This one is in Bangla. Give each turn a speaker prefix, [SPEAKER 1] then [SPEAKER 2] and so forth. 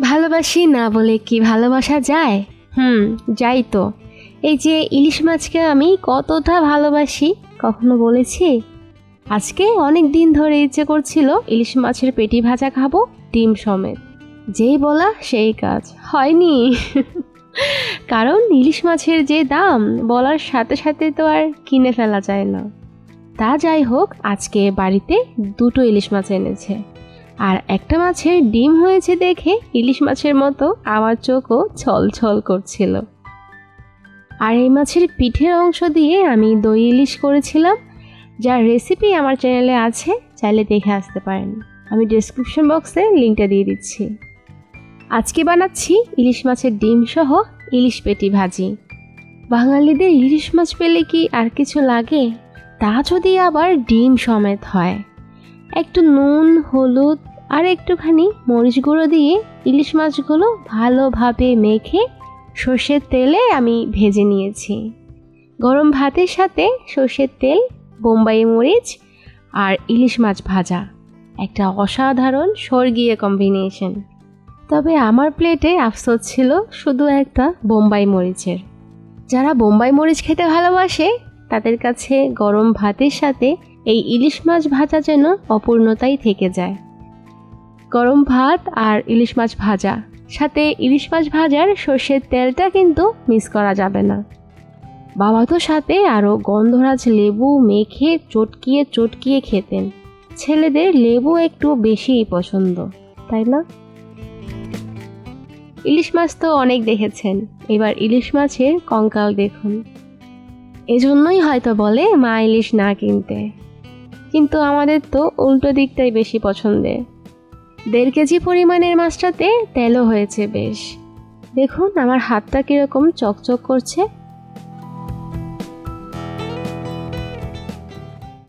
[SPEAKER 1] ভালোবাসি না বলে কি ভালোবাসা যায়? যাই তো। এই যে ইলিশ মাছকে আমি কতটা ভালোবাসি কখনো বলেছি? আজকে অনেক দিন ধরে ইচ্ছে করছিল ইলিশ মাছের পেটি ভাজা খাবো, ডিম সমেত। যেই বলা সেই কাজ, হয়নি। কারণ ইলিশ মাছের যে দাম, বলার সাথে সাথে তো আর কিনে ফেলা যায় না। তা যাই হোক, আজকে বাড়িতে 2টো ইলিশ মাছ এনেছে, আর একটা মাছের ডিম হয়েছে দেখে ইলিশ মাছের মতো আমার চোখও ছলছল করছিল। আর এই মাছের পিঠের অংশ দিয়ে আমি দই ইলিশ করেছিলাম, যার রেসিপি আমার চ্যানেলে আছে, চাইলে দেখে আসতে পারেন। আমি ডেসক্রিপশন বক্সে লিঙ্কটা দিয়ে দিচ্ছি। আজকে বানাচ্ছি ইলিশ মাছের ডিম সহ ইলিশ পেটি ভাজি। বাঙালিদের ইলিশ মাছ পেলে কি আর কিছু লাগে? তা যদি আবার ডিম সমেত হয়। একটু নুন, হলুদ আর একটুখানি মরিচ গুঁড়ো দিয়ে ইলিশ মাছগুলো ভালোভাবে মেখে সর্ষের তেলে আমি ভেজে নিয়েছি। গরম ভাতের সাথে সর্ষের তেল, বোম্বাই মরিচ আর ইলিশ মাছ ভাজা, একটা অসাধারণ স্বর্গীয় কম্বিনেশন। তবে আমার প্লেটে আফসোস ছিল শুধু একটা বোম্বাই মরিচের। যারা বোম্বাই মরিচ খেতে ভালোবাসে তাদের কাছে গরম ভাতের সাথে এই ইলিশ মাছ ভাজা যেন অপূর্ণতাই থেকে যায়। গরম ভাত আর ইলিশ মাছ ভাজা, সাথে ইলিশ মাছ ভাজার সর্ষের তেলটা কিন্তু মিস করা যাবে না। বাবা তো সাথে আরও গন্ধরাজ লেবু মেখে চটকিয়ে চটকিয়ে খেতেন। ছেলেদের লেবু একটু বেশিই পছন্দ, তাই না? ইলিশ মাছ তো অনেক দেখেছেন, এবার ইলিশ মাছের কঙ্কাল দেখুন। এজন্যই হয়তো বলে মা ইলিশ না কিনতে, কিন্তু আমাদের তো উল্টো দিকটাই বেশি পছন্দের। 1.5 কেজি পরিমাণের মাছটাতে তেলও হয়েছে বেশ। দেখুন আমার হাতটা কীরকম চকচক করছে।